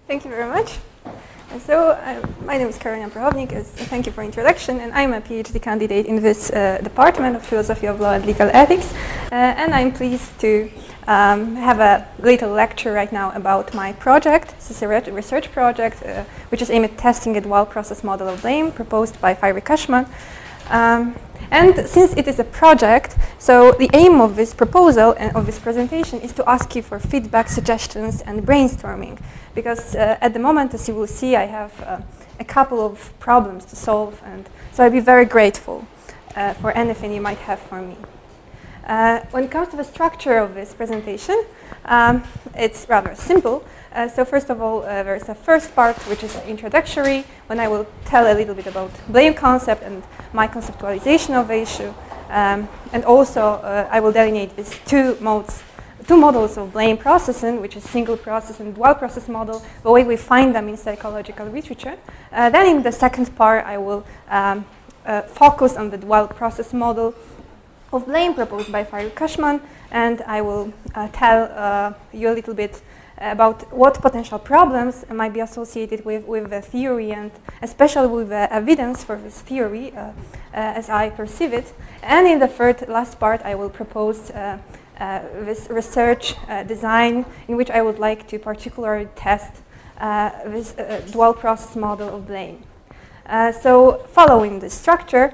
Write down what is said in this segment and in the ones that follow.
Thank you very much. So, my name is Karolina Prochownik, thank you for introduction, and I'm a PhD candidate in this Department of Philosophy of Law and Legal Ethics, and I'm pleased to have a little lecture right now about my project. This is a research project which is aimed at testing a dual process model of blame proposed by Karolina Prochownik. And since it is a project, so the aim of this proposal and of this presentation is to ask you for feedback, suggestions, and brainstorming. Because at the moment, as you will see, I have a couple of problems to solve, and so I'd be very grateful for anything you might have for me. When it comes to the structure of this presentation, it's rather simple. So first of all, there's a first part, which is introductory, when I will tell a little bit about blame concept and my conceptualization of the issue. And also, I will delineate these two models of blame processing, which is single process and dual process model, the way we find them in psychological literature. Then in the second part, I will focus on the dual process model of blame proposed by Karolina Prochownik, and I will tell you a little bit about what potential problems might be associated with the theory, and especially with the evidence for this theory as I perceive it. And in the last part, I will propose this research design in which I would like to particularly test this dual process model of blame. So following this structure,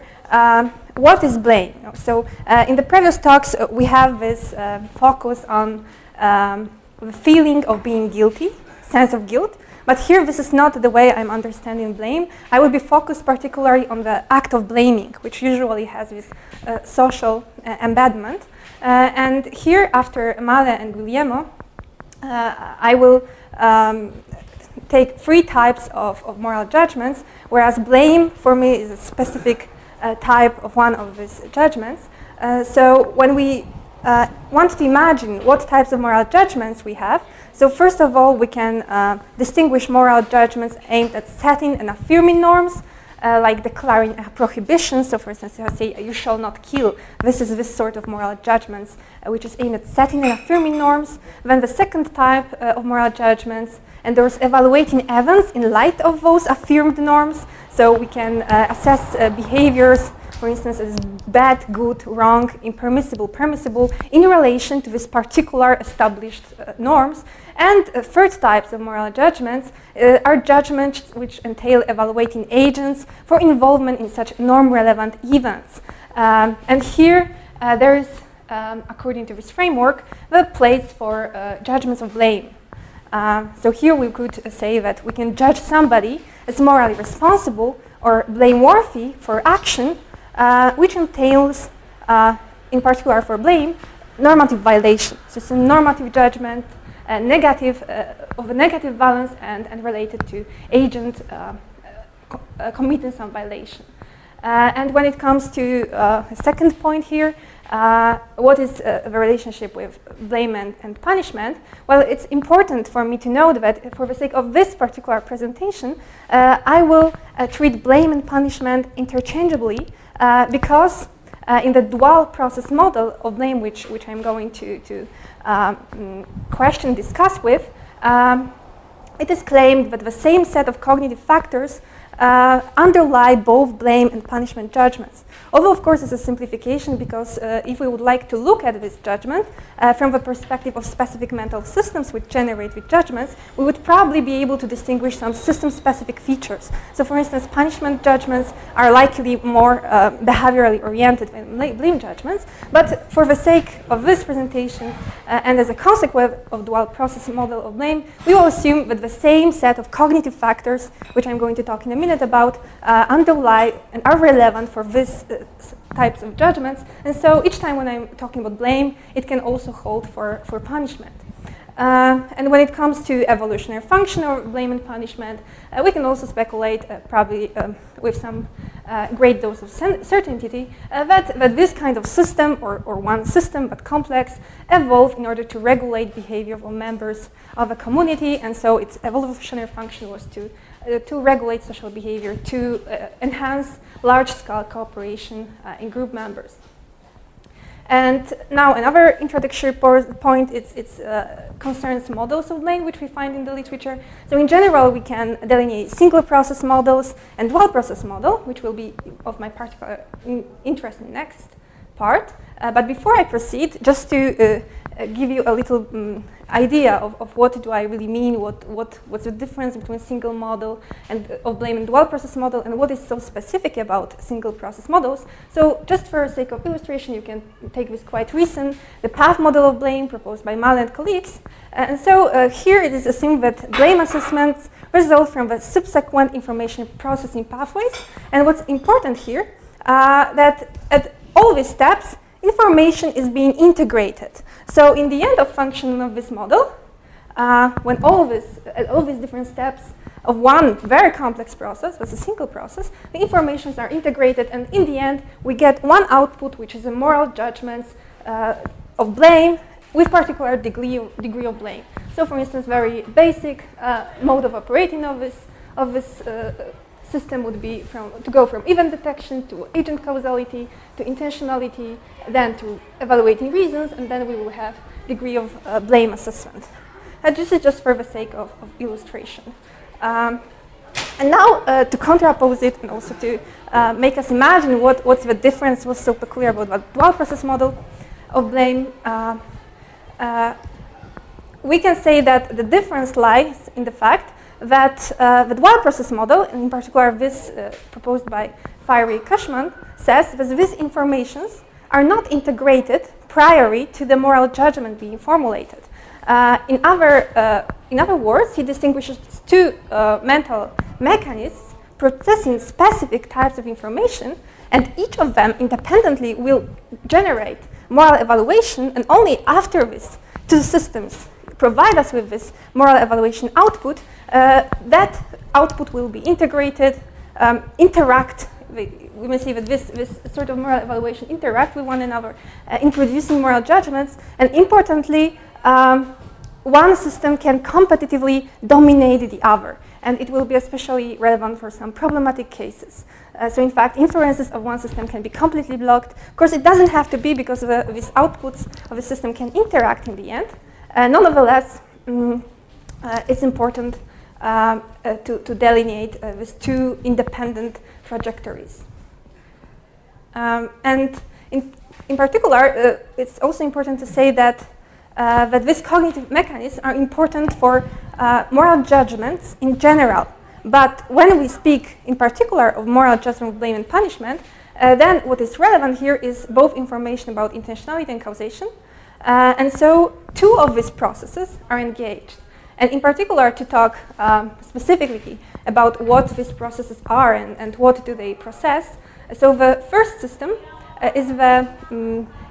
what is blame? So in the previous talks, we have this focus on the feeling of being guilty, sense of guilt. But here, this is not the way I'm understanding blame. I will be focused particularly on the act of blaming, which usually has this social embedment. And here, after Male and Guglielmo, I will take three types of moral judgments, whereas blame, for me, is a specific type of one of these judgments. So when we want to imagine what types of moral judgments we have, so first of all, we can distinguish moral judgments aimed at setting and affirming norms, like declaring a prohibition. So for instance, I say, you shall not kill. This is this sort of moral judgments, which is aimed at setting and affirming norms. Then the second type of moral judgments, and there's evaluating events in light of those affirmed norms. So we can assess behaviors, for instance, as bad, good, wrong, impermissible, permissible, in relation to this particular established norms. And third types of moral judgments are judgments which entail evaluating agents for involvement in such norm-relevant events. And here there is, according to this framework, the place for judgments of blame. So here we could say that we can judge somebody as morally responsible or blameworthy for action which entails, in particular for blame, normative violation. So it's a normative judgment, negative of a negative balance and related to agent committing some violation. And when it comes to the second point here, what is the relationship with blame and punishment? Well, it's important for me to know that for the sake of this particular presentation, I will treat blame and punishment interchangeably because in the dual process model of blame, which I'm going to question, discuss with, it is claimed that the same set of cognitive factors underlie both blame and punishment judgments. Although, of course, it's a simplification because if we would like to look at this judgment from the perspective of specific mental systems which generate with judgments, we would probably be able to distinguish some system-specific features. So, for instance, punishment judgments are likely more behaviorally oriented than blame judgments. But for the sake of this presentation and as a consequence of dual process model of blame, we will assume that the same set of cognitive factors, which I'm going to talk in a minute about, underlie and are relevant for this types of judgments. And so each time when I'm talking about blame, it can also hold for punishment. And when it comes to evolutionary function of blame and punishment, we can also speculate, probably with some great dose of certainty, that this kind of system, or one system but complex, evolved in order to regulate behavior of members of a community. And so its evolutionary function was to regulate social behavior, to enhance large-scale cooperation in group members. And now another introductory point concerns models of blame, which we find in the literature. So in general, we can delineate single process models and dual process model, which will be of my particular interest in next part. But before I proceed, just to give you a little idea of what do I really mean, what's the difference between single model and of blame and dual process model, and what is so specific about single process models. So just for the sake of illustration, you can take this quite recent, the path model of blame proposed by Mal and colleagues. And so here it is assumed that blame assessments result from the subsequent information processing pathways. And what's important here, that at all these steps, information is being integrated. So in the end of function of this model, when all these different steps of one very complex process, that's a single process, the informations are integrated, and in the end, we get one output, which is a moral judgment of blame with particular degree of blame. So for instance, very basic mode of operating of this system would be to go from event detection to agent causality to intentionality, then to evaluating reasons, and then we will have degree of blame assessment. And this is just for the sake of illustration. And now to contrapose it and also to make us imagine what's the difference, what's so peculiar about the dual process model of blame, we can say that the difference lies in the fact that the dual process model, and in particular this proposed by Fiery-Cushman, says that these informations are not integrated prior to the moral judgment being formulated. In other words, he distinguishes two mental mechanisms processing specific types of information, and each of them independently will generate moral evaluation, and only after this two systems provide us with this moral evaluation output, that output will be integrated, interact. We may say that this sort of moral evaluation interact with one another in producing moral judgments, and importantly, one system can competitively dominate the other, and it will be especially relevant for some problematic cases. So in fact, inferences of one system can be completely blocked. Of course, it doesn't have to be, because these outputs of the system can interact in the end. Nonetheless, it's important to delineate these two independent trajectories. And in particular, it's also important to say that these cognitive mechanisms are important for moral judgments in general. But when we speak in particular of moral judgment of blame and punishment, then what is relevant here is both information about intentionality and causation. And so two of these processes are engaged. And in particular, to talk specifically about what these processes are and what do they process. So the first system is the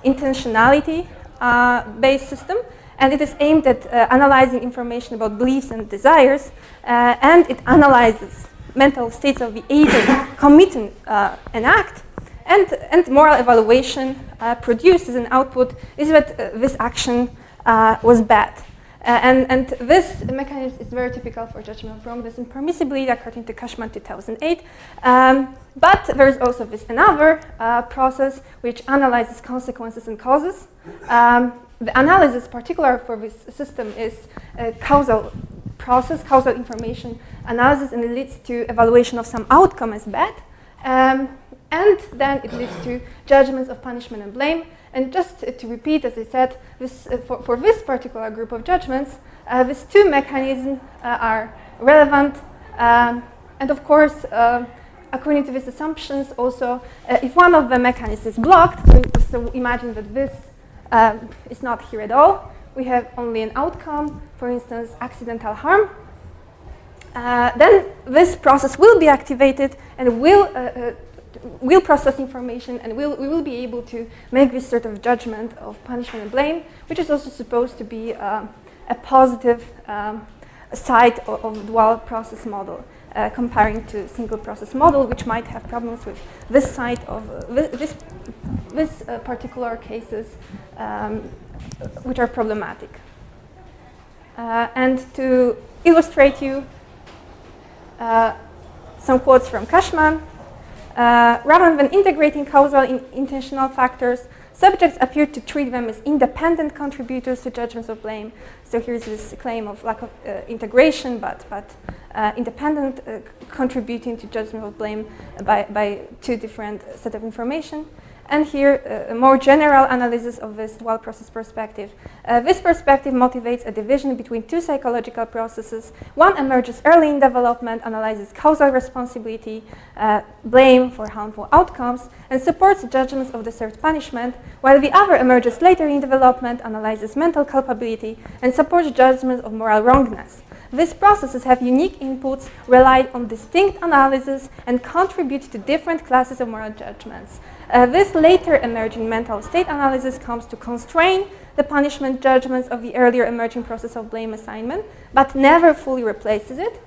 intentionality-based system, and it is aimed at analyzing information about beliefs and desires, and it analyzes mental states of the agent committing an act, and moral evaluation produced as an output is that this action was bad. And this mechanism is very typical for judgment of wrongness and permissibility, according to Cushman 2008. But there is also this another process which analyzes consequences and causes. The analysis, particular for this system, is a causal process, causal information analysis, and it leads to evaluation of some outcome as bad. And then it leads to judgments of punishment and blame. And just to repeat, as I said, this, for this particular group of judgments, these two mechanisms are relevant. And of course, according to these assumptions, also, if one of the mechanisms is blocked, so imagine that this is not here at all, we have only an outcome, for instance, accidental harm, then this process will be activated and will process information, and we will be able to make this sort of judgment of punishment and blame, which is also supposed to be a positive side of dual process model, comparing to single process model, which might have problems with this side of this particular cases, which are problematic. And to illustrate you some quotes from Cushman. Rather than integrating causal and intentional factors, subjects appear to treat them as independent contributors to judgments of blame. So here's this claim of lack of integration, but independent contributing to judgment of blame by two different set of information. And here, a more general analysis of this dual process perspective. This perspective motivates a division between two psychological processes. One emerges early in development, analyzes causal responsibility, blame for harmful outcomes, and supports judgments of deserved punishment, while the other emerges later in development, analyzes mental culpability, and supports judgments of moral wrongness. These processes have unique inputs, rely on distinct analysis, and contribute to different classes of moral judgments. This later emerging mental state analysis comes to constrain the punishment judgments of the earlier emerging process of blame assignment, but never fully replaces it.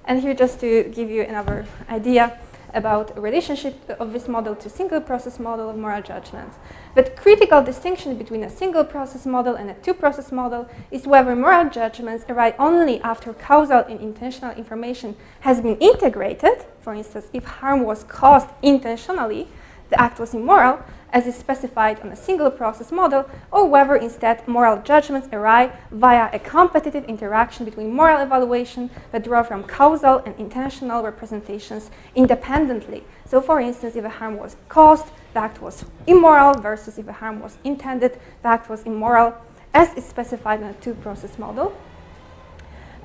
And here, just to give you another idea about a relationship of this model to single process model of moral judgment. The critical distinction between a single process model and a two process model is whether moral judgments arise only after causal and intentional information has been integrated. For instance, if harm was caused intentionally, the act was immoral, as is specified on a single process model, or whether instead moral judgments arise via a competitive interaction between moral evaluation that draw from causal and intentional representations independently. So for instance, if a harm was caused, the act was immoral, versus if a harm was intended, the act was immoral, as is specified in a two-process model.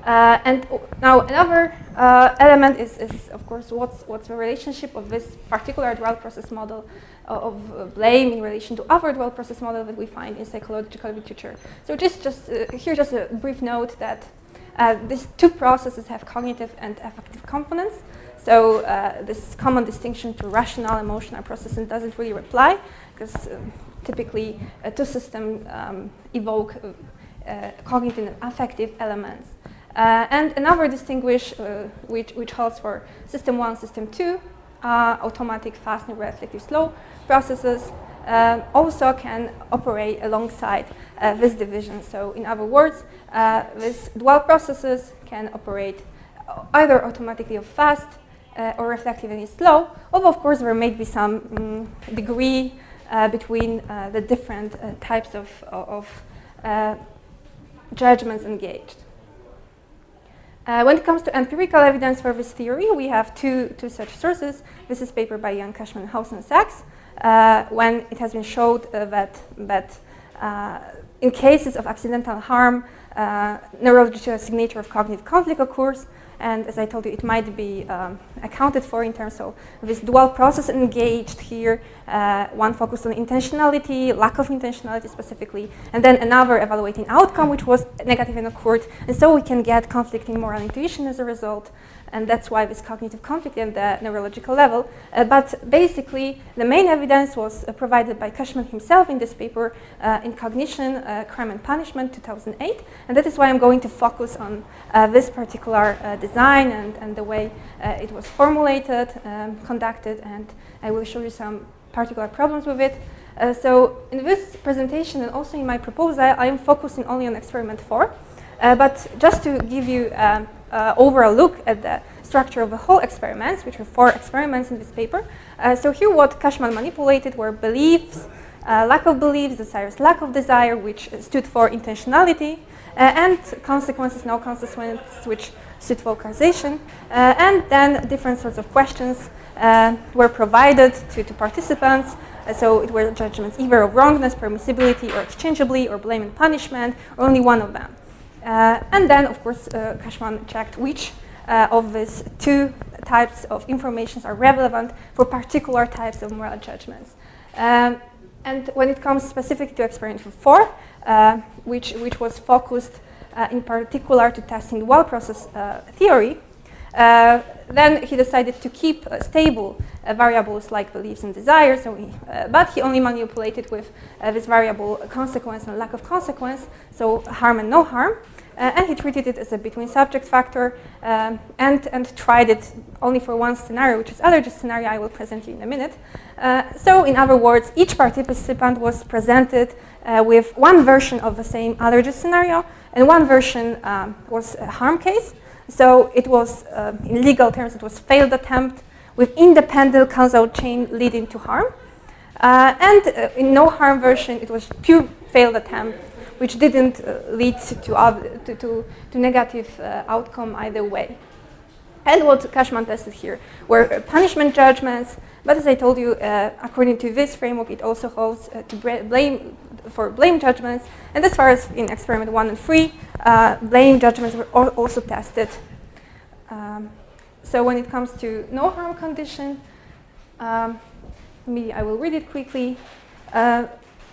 And now another element is of course, what's the relationship of this particular dual process model of blame in relation to other dual process model that we find in psychological literature. So just a brief note that these two processes have cognitive and affective components. So this common distinction to rational emotional processing doesn't really apply, because typically two systems evoke cognitive and affective elements. And another distinguish, which holds for system 1, system 2, automatic, fast, and reflective slow processes, also can operate alongside this division. So in other words, these dual processes can operate either automatically or fast, or reflective and slow, although of course there may be some degree between the different types of judgments engaged. When it comes to empirical evidence for this theory, we have two such sources. This is a paper by Young, Cashman, House, and Sachs, when it has been showed that in cases of accidental harm, neurological signature of cognitive conflict occurs. And as I told you, it might be accounted for in terms of this dual process engaged here. One focused on intentionality, lack of intentionality specifically, and then another evaluating outcome, which was negative and occurred. And so we can get conflicting moral intuition as a result. And that's why this cognitive conflict at the neurological level. But basically, the main evidence was provided by Cashman himself in this paper, in Cognition, Crime and Punishment, 2008. And that is why I'm going to focus on this particular design and the way it was formulated, conducted, and I will show you some particular problems with it. So in this presentation and also in my proposal, I am focusing only on experiment 4. But just to give you overall look at the structure of the whole experiments, which are 4 experiments in this paper. So here what Cashman manipulated were beliefs, lack of beliefs, desires, lack of desire, which stood for intentionality, and consequences, no consequences, which stood for causation. And then different sorts of questions were provided to participants. So it were judgments either of wrongness, permissibility, or exchangeably, or blame and punishment, or only one of them. And then, of course, Cashman checked which of these 2 types of informations are relevant for particular types of moral judgments. And when it comes specifically to experiment 4, which was focused in particular to testing dual process theory, then he decided to keep stable variables like beliefs and desires, so but he only manipulated with this variable consequence and lack of consequence, so harm and no harm. And he treated it as a between subject factor and tried it only for one scenario, which is allergy scenario I will present you in a minute. So in other words, each participant was presented with one version of the same allergy scenario, and one version was a harm case. So it was, in legal terms, it was failed attempt with independent causal chain leading to harm. In no harm version, it was pure failed attempt, which didn't lead to negative outcome either way. And what Cashman tested here were punishment judgments, but as I told you, according to this framework, it also holds to blame judgments. And as far as in experiment 1 and 3, blame judgments were also tested. So when it comes to no harm condition, maybe I will read it quickly.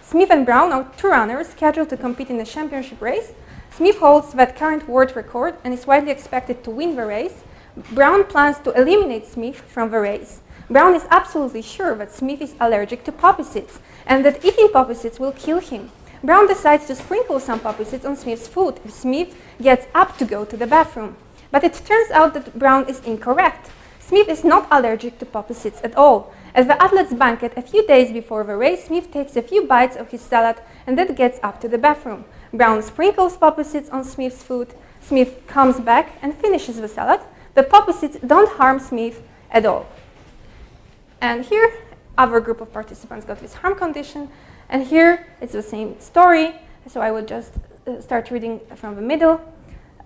Smith and Brown are two runners scheduled to compete in the championship race. Smith holds that current world record and is widely expected to win the race. Brown plans to eliminate Smith from the race. Brown is absolutely sure that Smith is allergic to poppy seeds and that eating poppy seeds will kill him. Brown decides to sprinkle some poppy seeds on Smith's food if Smith gets up to go to the bathroom. But it turns out that Brown is incorrect. Smith is not allergic to poppy seeds at all. At the athlete's banquet a few days before the race, Smith takes a few bites of his salad and then gets up to the bathroom. Brown sprinkles poppy seeds on Smith's food. Smith comes back and finishes the salad. The poppy seeds don't harm Smith at all. And here, other group of participants got this harm condition. And here, it's the same story. So I will just start reading from the middle.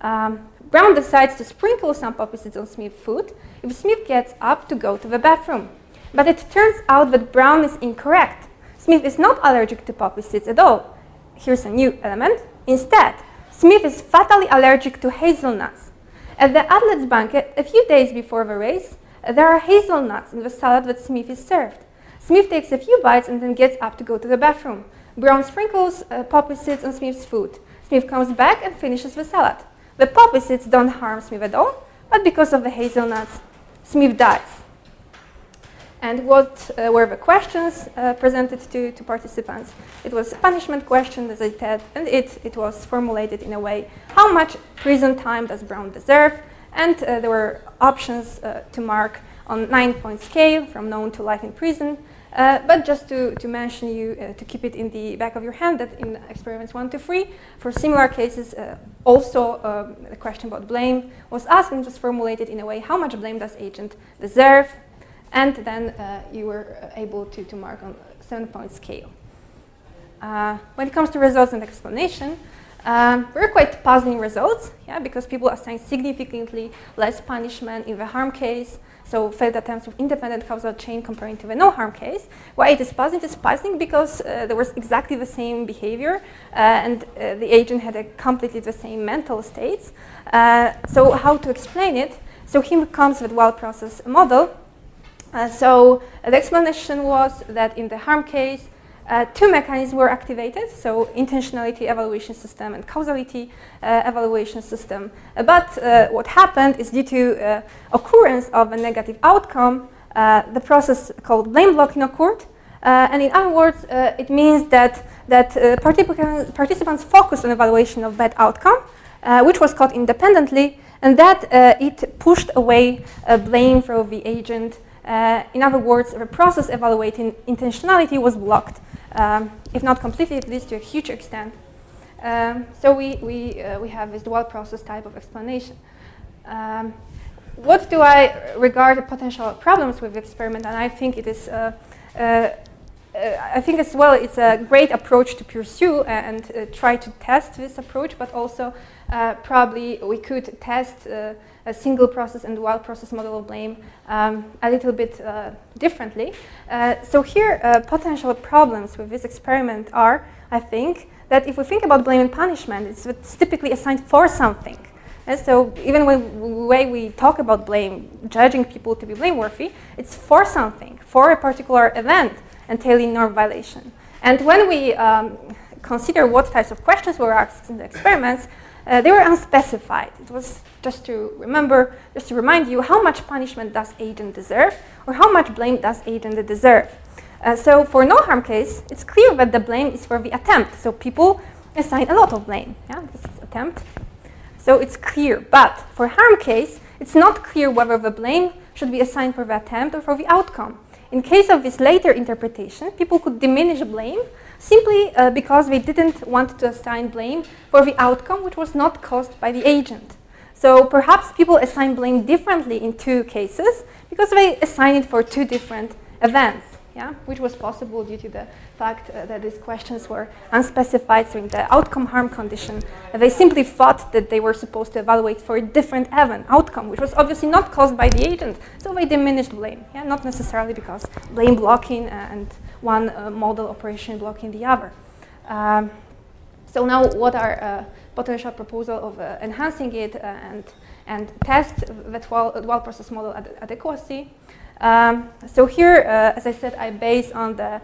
Brown decides to sprinkle some poppy seeds on Smith's food if Smith gets up to go to the bathroom. But it turns out that Brown is incorrect. Smith is not allergic to poppy seeds at all. Here's a new element. Instead, Smith is fatally allergic to hazelnuts. At the athlete's banquet, a few days before the race, there are hazelnuts in the salad that Smith is served. Smith takes a few bites and then gets up to go to the bathroom. Brown sprinkles poppy seeds on Smith's food. Smith comes back and finishes the salad. The poppy seeds don't harm Smith at all, but because of the hazelnuts, Smith dies. And what were the questions presented to participants? It was a punishment question, as I said, and it was formulated in a way, how much prison time does Brown deserve? And there were options to mark on 9-point scale, from known to life in prison. But just to mention you, to keep it in the back of your hand, that in experiments 1 to 3, for similar cases, also the question about blame was asked and was formulated in a way, how much blame does agent deserve? And then you were able to mark on 7-point scale. When it comes to results and explanation, were quite puzzling results, yeah, because people assigned significantly less punishment in the harm case, so failed attempts with independent causal chain comparing to the no harm case. Why it is puzzling? It is puzzling because there was exactly the same behavior and the agent had a completely the same mental states. So how to explain it? So here comes with well-processed model. So the explanation was that in the harm case, two mechanisms were activated, so intentionality evaluation system and causality evaluation system. But what happened is due to occurrence of a negative outcome, the process called blame blocking occurred. And in other words, it means that participants focused on evaluation of bad outcome, which was caught independently, and that it pushed away blame from the agent. In other words, the process evaluating intentionality was blocked, if not completely, at least to a huge extent. So we have this dual process type of explanation. What do I regard potential problems with the experiment? And I think it is, I think as well, it's a great approach to pursue and try to test this approach, but also probably we could test a single process and dual process model of blame a little bit differently. So here, potential problems with this experiment are, I think, that if we think about blame and punishment, it's typically assigned for something. And so even when the way we talk about blame, judging people to be blameworthy, it's for something, for a particular event entailing norm violation. And when we consider what types of questions were asked in the experiments, they were unspecified. It was just to remember, just to remind you, how much punishment does agent deserve, or how much blame does agent deserve. So for no harm case, it's clear that the blame is for the attempt. So people assign a lot of blame. Yeah, this is attempt. So it's clear. But for harm case, it's not clear whether the blame should be assigned for the attempt or for the outcome. In case of this later interpretation, people could diminish blame simply because they didn't want to assign blame for the outcome which was not caused by the agent. So perhaps people assign blame differently in two cases because they assign it for two different events. yeah, which was possible due to the fact that these questions were unspecified. So in the outcome harm condition, they simply thought that they were supposed to evaluate for a different outcome, which was obviously not caused by the agent. So they diminished blame, yeah, not necessarily because blame blocking and one model operation blocking the other. So now what are potential proposal of enhancing it and test the dual process model adequacy? So here, as I said, I base on the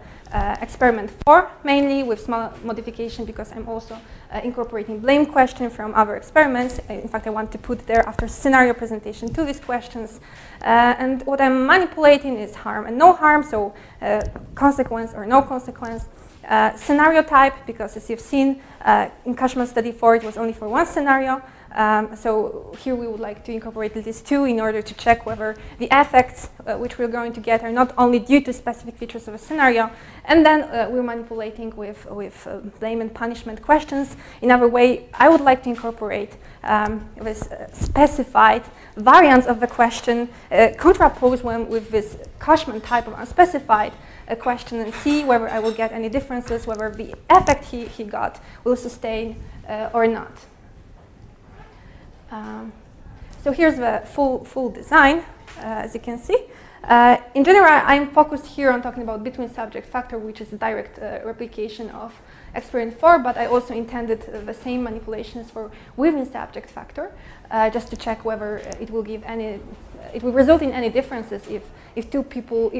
experiment 4 mainly with small modification because I'm also incorporating blame question from other experiments. In fact, I want to put there after scenario presentation to these questions. And what I'm manipulating is harm and no harm, so consequence or no consequence. Scenario type, because as you've seen in Cashman study 4, it was only for one scenario. So here we would like to incorporate these two in order to check whether the effects which we're going to get are not only due to specific features of a scenario, and then we're manipulating with blame and punishment questions. In other way, I would like to incorporate this specified variants of the question, contrapose them with this Cashman type of unspecified question and see whether I will get any differences, whether the effect he got will sustain or not. So here's the full design, as you can see. In general, I'm focused here on talking about between subject factor, which is a direct replication of experiment 4, but I also intended the same manipulations for within subject factor, just to check whether it will give any, it will result in any differences if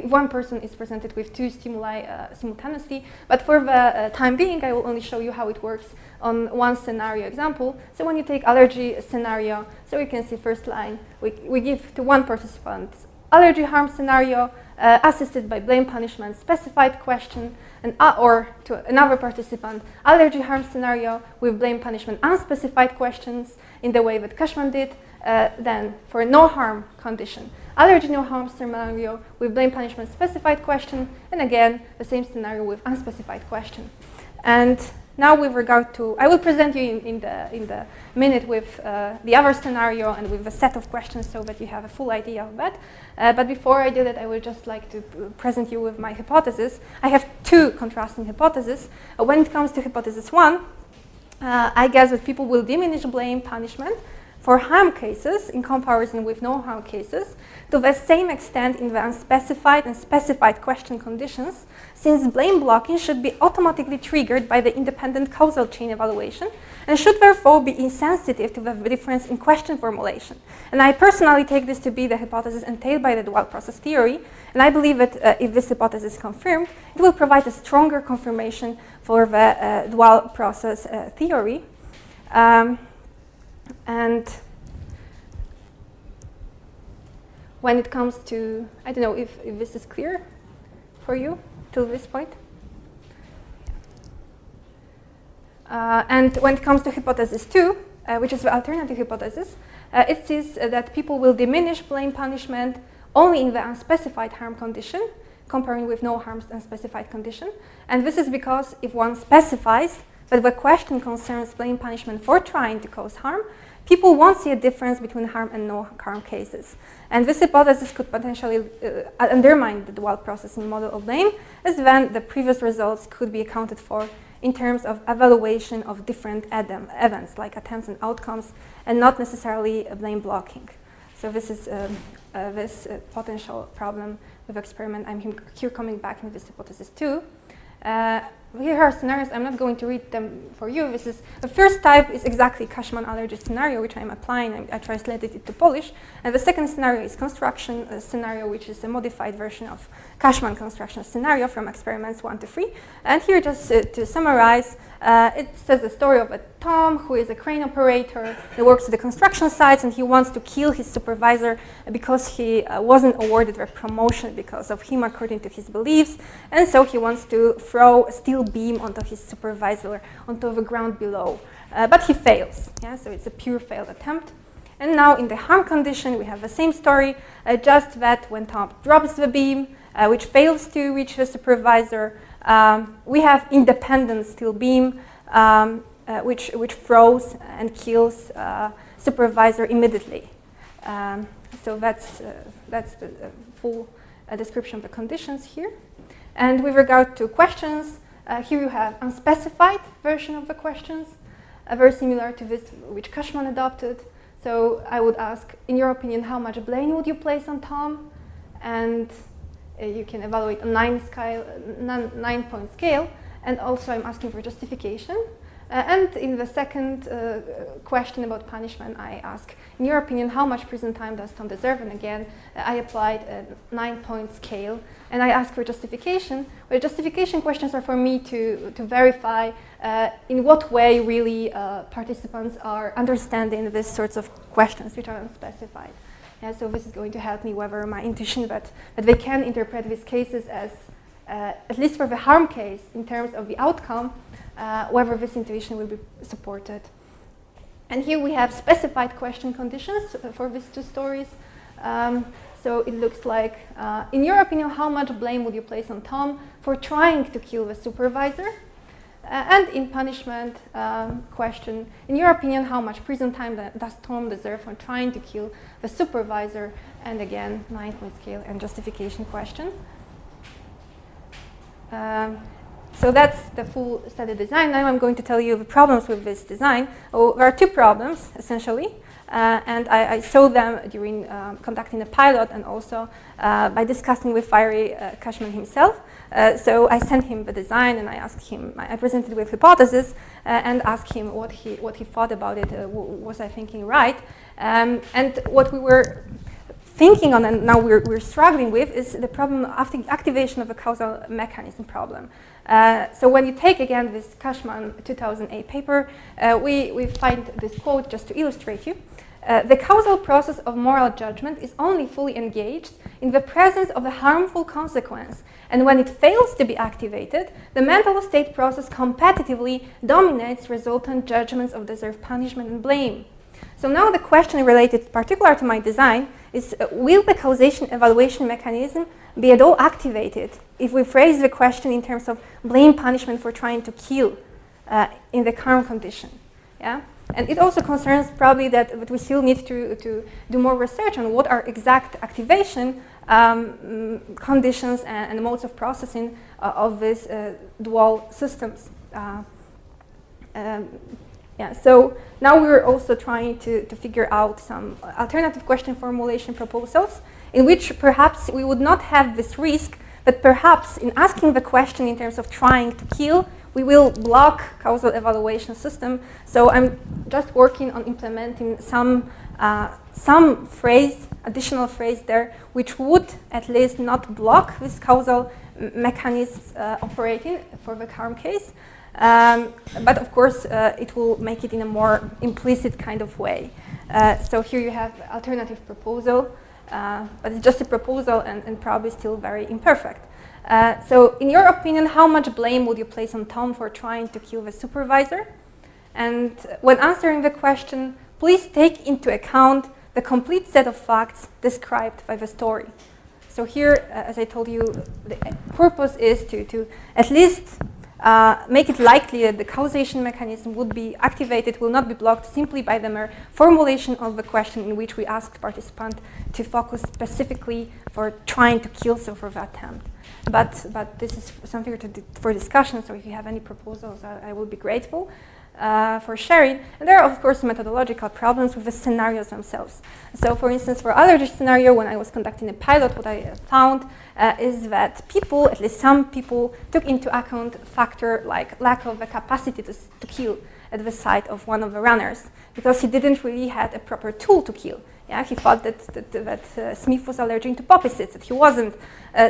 one person is presented with two stimuli simultaneously. But for the time being, I will only show you how it works on one scenario example. So when you take allergy scenario, so you can see first line, we give to one participant allergy harm scenario assisted by blame punishment specified question, and or to another participant allergy harm scenario with blame punishment unspecified questions in the way that Cashman did. Then for no harm condition, allergy no harm scenario with blame punishment specified question, and again the same scenario with unspecified question. And now with regard to, I will present you in the minute with the other scenario and with a set of questions so that you have a full idea of that. But before I do that, I would just like to present you with my hypothesis. I have two contrasting hypotheses. When it comes to hypothesis 1, I guess that people will diminish blame punishment for harm cases in comparison with no harm cases to the same extent in the unspecified and specified question conditions, since blame blocking should be automatically triggered by the independent causal chain evaluation and should therefore be insensitive to the difference in question formulation. And I personally take this to be the hypothesis entailed by the dual process theory, and I believe that if this hypothesis is confirmed, it will provide a stronger confirmation for the dual process theory. And when it comes to, I don't know if this is clear for you to this point. And when it comes to hypothesis 2, which is the alternative hypothesis, it says that people will diminish blame punishment only in the unspecified harm condition, comparing with no harm unspecified condition. And this is because if one specifies that the question concerns blame punishment for trying to cause harm, people won't see a difference between harm and no harm cases. And this hypothesis could potentially undermine the dual processing model of blame, as then the previous results could be accounted for in terms of evaluation of different events, like attempts and outcomes, and not necessarily blame blocking. So this is this potential problem with experiment. I'm here coming back in this hypothesis 2. Here are scenarios. I'm not going to read them for you. This is the first type is exactly Cashman allergy scenario, which I'm applying. I translated it to Polish. And the second scenario is construction scenario, which is a modified version of Cashman construction scenario from experiments 1 to 3. And here, just to summarize, it says the story of a Tom who is a crane operator. He works at the construction sites, and he wants to kill his supervisor because he wasn't awarded a promotion because of him, according to his beliefs. And so he wants to throw a steel beam onto his supervisor, onto the ground below. But he fails. Yeah? So it's a pure failed attempt. And now in the harm condition, we have the same story, just that when Tom drops the beam, which fails to reach the supervisor, we have independent steel beam, which throws and kills supervisor immediately. So that's the full description of the conditions here. And with regard to questions, here you have unspecified version of the questions, very similar to this which Cashman adopted. So I would ask, in your opinion, how much blame would you place on Tom? And you can evaluate a 9-point scale. And also I'm asking for justification. And in the second question about punishment, I ask, in your opinion, how much prison time does Tom deserve? And again, I applied a 9-point scale. And I ask for justification. Well, justification questions are for me to verify in what way really participants are understanding these sorts of questions, which are unspecified. Yeah, so this is going to help me whether my intuition that they can interpret these cases as, at least for the harm case, in terms of the outcome, whether this intuition will be supported. And here we have specified question conditions for these two stories. So it looks like, in your opinion, how much blame would you place on Tom for trying to kill the supervisor? And in punishment question, in your opinion, how much prison time does Tom deserve for trying to kill the supervisor? And again, 9-point scale and justification question. So that's the full study design. Now I'm going to tell you the problems with this design. Oh, there are two problems, essentially. And I saw them during conducting a pilot and also by discussing with Fiery Cashman himself. So I sent him the design and I asked him, I presented with hypothesis and asked him what he thought about it. Was I thinking right? And what we were thinking on and now we're struggling with is the problem of the activation of a causal mechanism problem. So when you take again this Cashman 2008 paper, we find this quote just to illustrate you. The causal process of moral judgment is only fully engaged in the presence of a harmful consequence, and when it fails to be activated, the mental state process competitively dominates resultant judgments of deserved punishment and blame. So now the question related particular to my design is, will the causation evaluation mechanism be at all activated if we phrase the question in terms of blame punishment for trying to kill in the current condition? Yeah? And it also concerns probably that we still need to do more research on what are exact activation conditions and modes of processing of these dual systems. Yeah, so now we're also trying to figure out some alternative question formulation proposals in which perhaps we would not have this risk, but perhaps in asking the question in terms of trying to kill, we will block causal evaluation system. So I'm just working on implementing some phrase, additional phrase there, which would at least not block this causal mechanisms operating for the harm case. But of course, it will make it in a more implicit kind of way. So here you have alternative proposal, but it's just a proposal and probably still very imperfect. So in your opinion, how much blame would you place on Tom for trying to kill the supervisor? And when answering the question, please take into account the complete set of facts described by the story. So here, as I told you, the purpose is to at least make it likely that the causation mechanism would be activated, will not be blocked simply by the mere formulation of the question in which we asked participant to focus specifically for trying to kill, so for the attempt. But this is something for discussion, so if you have any proposals, I would be grateful for sharing. And there are, of course, methodological problems with the scenarios themselves. So for instance, for allergy scenario, when I was conducting a pilot, what I found is that people, at least some people, took into account factor like lack of the capacity to kill at the site of one of the runners, because he didn't really have a proper tool to kill. Yeah, he thought that Smith was allergic to poppy seeds, that he wasn't.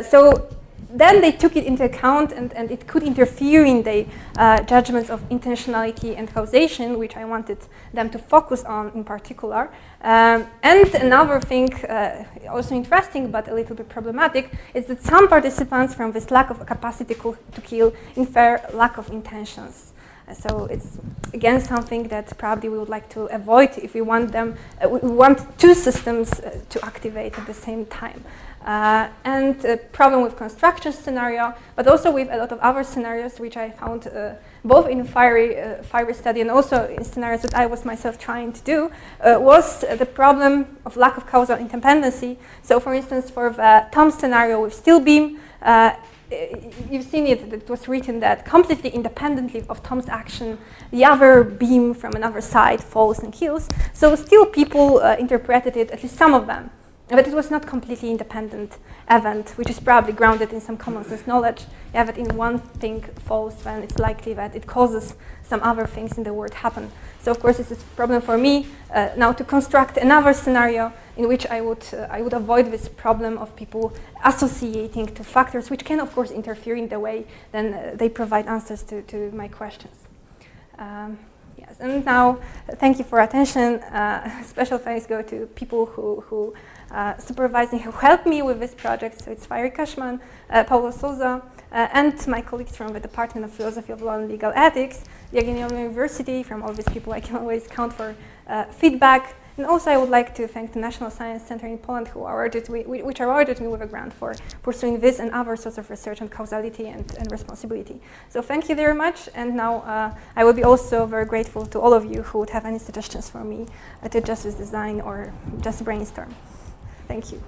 So then they took it into account, and it could interfere in the judgments of intentionality and causation, which I wanted them to focus on in particular. And another thing, also interesting but a little bit problematic, is that some participants from this lack of capacity to kill infer lack of intentions. So it's again something that probably we would like to avoid if we want them. We want two systems to activate at the same time. And a problem with construction scenario, but also with a lot of other scenarios which I found both in fiery study and also in scenarios that I was myself trying to do, was the problem of lack of causal interdependency. So for instance, for the Thom's scenario with steel beam, you've seen it was written that completely independently of Thom's action, the other beam from another side falls and kills. So still people interpreted it, at least some of them, but it was not completely independent event, which is probably grounded in some common sense knowledge. Yeah, that in one thing falls, then it's likely that it causes some other things in the world happen. So of course this is a problem for me now to construct another scenario in which I would avoid this problem of people associating to factors which can of course interfere in the way then they provide answers to my questions. Yes, and now thank you for attention. Special thanks go to people who supervising, who helped me with this project. So it's Fiery Cashman, Paulo Souza, and my colleagues from the Department of Philosophy of Law and Legal Ethics, Jagiellonia University. From all these people I can always count for feedback. And also I would like to thank the National Science Center in Poland which awarded me with a grant for pursuing this and other sorts of research on causality and responsibility. So thank you very much, and now I will be also very grateful to all of you who would have any suggestions for me to justice design or just brainstorm. Thank you.